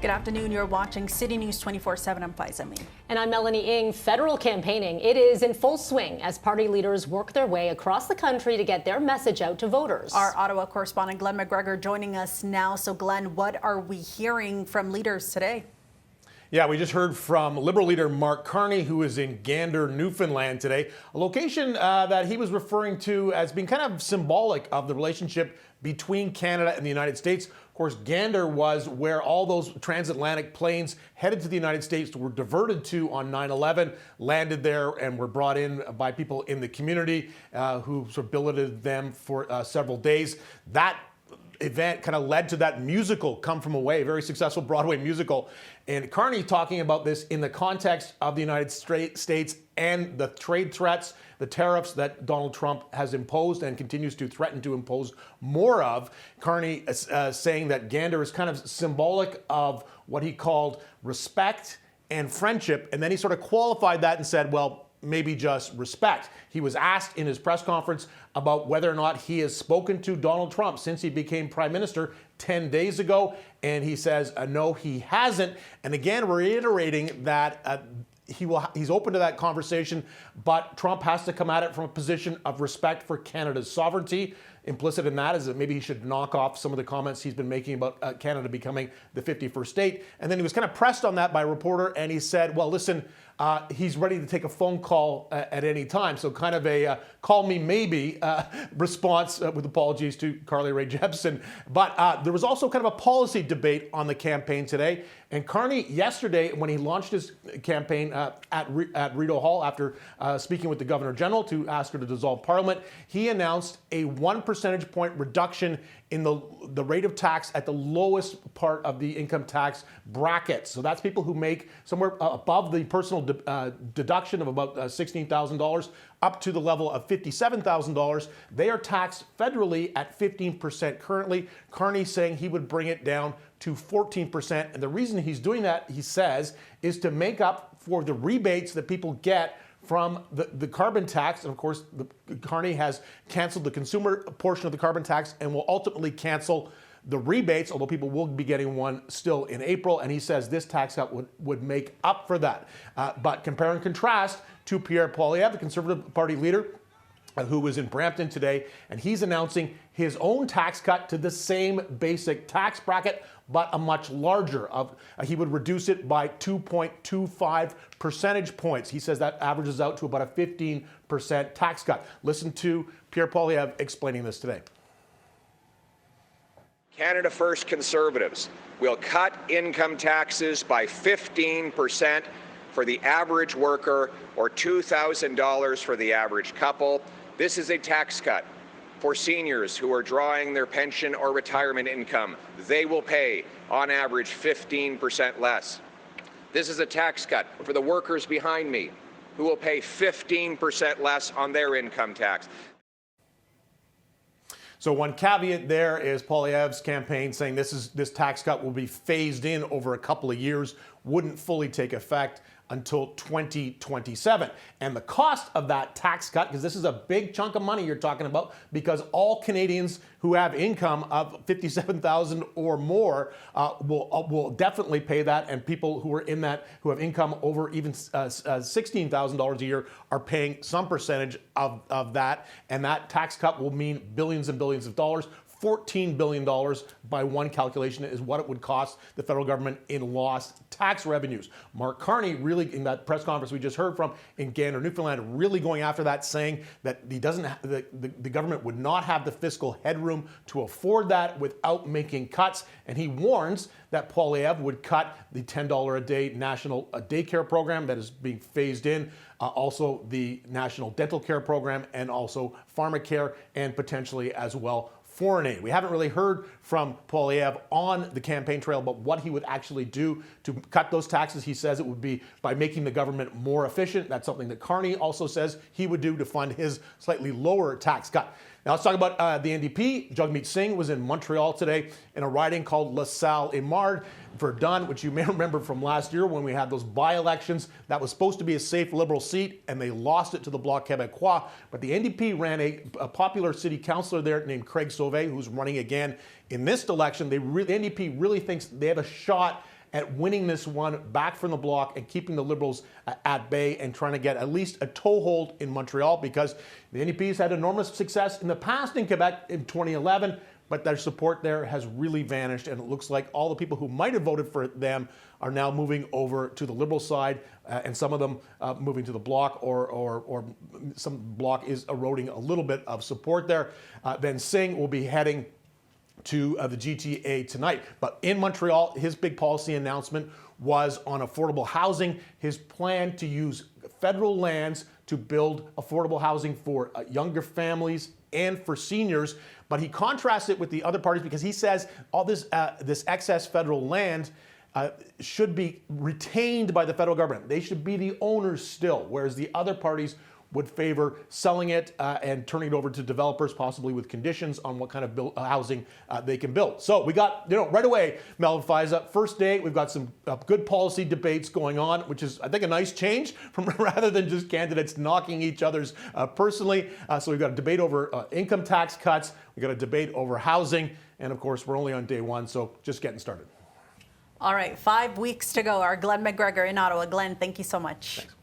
Good afternoon. You're watching City News 24/7. I'm Faiza Amin. And I'm Melanie Ng. Federal campaigning, it is in full swing as party leaders work their way across the country to get their message out to voters. Our Ottawa correspondent Glen McGregor joining us now. So Glen, what are we hearing from leaders today? Yeah, we just heard from Liberal leader Mark Carney, who is in Gander, Newfoundland today, a location that he was referring to as being kind of symbolic of the relationship between Canada and the United States. Of course, Gander was where all those transatlantic planes headed to the United States were diverted to on 9/11, landed there and were brought in by people in the community who sort of billeted them for several days. That event kind of led to that musical, Come From Away, very successful Broadway musical. And Carney talking about this in the context of the United States and the trade threats, the tariffs that Donald Trump has imposed and continues to threaten to impose more of. Carney saying that Gander is kind of symbolic of what he called respect and friendship. And then he sort of qualified that and said, well, maybe just respect. He was asked in his press conference about whether or not he has spoken to Donald Trump since he became prime minister 10 days ago. And he says, no, he hasn't. And again, reiterating that he's open to that conversation, but Trump has to come at it from a position of respect for Canada's sovereignty. Implicit in that is that maybe he should knock off some of the comments he's been making about Canada becoming the 51st state. And then he was kind of pressed on that by a reporter, and he said, well, listen, he's ready to take a phone call at any time. So kind of a call me maybe response with apologies to Carly Rae Jepsen. But there was also kind of a policy debate on the campaign today. And Carney yesterday, when he launched his campaign at Rideau Hall after speaking with the Governor General to ask her to dissolve Parliament, he announced a 1 percentage point reduction in the rate of tax at the lowest part of the income tax bracket. So that's people who make somewhere above the personal deduction of about $16,000 up to the level of $57,000. They are taxed federally at 15% currently. Carney saying he would bring it down to 14%. And the reason he's doing that, he says, is to make up for the rebates that people get from the carbon tax. And of course, Carney has canceled the consumer portion of the carbon tax and will ultimately cancel the rebates, although people will be getting one still in April. And he says this tax cut would make up for that. But compare and contrast to Pierre Poilievre, the Conservative Party leader, who was in Brampton today, and he's announcing his own tax cut to the same basic tax bracket, but a much larger. He would reduce it by 2.25 percentage points. He says that averages out to about a 15% tax cut. Listen to Pierre Poilievre explaining this today. Canada First Conservatives will cut income taxes by 15% for the average worker or $2,000 for the average couple. This is a tax cut for seniors who are drawing their pension or retirement income. They will pay, on average, 15% less. This is a tax cut for the workers behind me, who will pay 15% less on their income tax. So one caveat there is Poilievre's campaign saying this tax cut will be phased in over a couple of years, wouldn't fully take effect until 2027. And the cost of that tax cut, because this is a big chunk of money you're talking about, because all Canadians who have income of $57,000 or more will definitely pay that, and people who are in that, who have income over even $16,000 a year, are paying some percentage of that. And that tax cut will mean billions and billions of dollars. $14 billion by one calculation is what it would cost the federal government in lost tax revenues. Mark Carney really, in that press conference we just heard from in Gander, Newfoundland, really going after that, saying that he doesn't, the government would not have the fiscal headroom to afford that without making cuts. And he warns that Poilievre would cut the $10 a day national daycare program that is being phased in, also the national dental care program, and also pharmacare, and potentially as well foreign aid. We haven't really heard from Poilievre on the campaign trail about what he would actually do to cut those taxes. He says it would be by making the government more efficient. That's something that Carney also says he would do to fund his slightly lower tax cut. Now let's talk about the NDP. Jagmeet Singh was in Montreal today in a riding called La Salle-Émard. Verdun, which you may remember from last year when we had those by-elections. That was supposed to be a safe Liberal seat, and they lost it to the Bloc Québécois. But the NDP ran a popular city councillor there named Craig Sauvé, who's running again in this election. The NDP really thinks they have a shot at winning this one back from the bloc and keeping the Liberals at bay and trying to get at least a toehold in Montreal, because the NDP's had enormous success in the past in Quebec in 2011, but their support there has really vanished, and it looks like all the people who might have voted for them are now moving over to the Liberal side, and some of them moving to the bloc, or some bloc is eroding a little bit of support there. Ben Singh will be heading to the GTA tonight. But in Montreal, his big policy announcement was on affordable housing. His plan to use federal lands to build affordable housing for younger families and for seniors. But he contrasts it with the other parties because he says all this excess federal land should be retained by the federal government. They should be the owners still, whereas the other parties would favor selling it and turning it over to developers, possibly with conditions on what kind of housing they can build. So we got, right away, Mel Faiza, first day, we've got some good policy debates going on, which is, I think, a nice change from rather than just candidates knocking each other's personally. So we've got a debate over income tax cuts, we've got a debate over housing, and of course, we're only on day one, so just getting started. All right, 5 weeks to go. Our Glen McGregor in Ottawa. Glen, thank you so much. Thanks.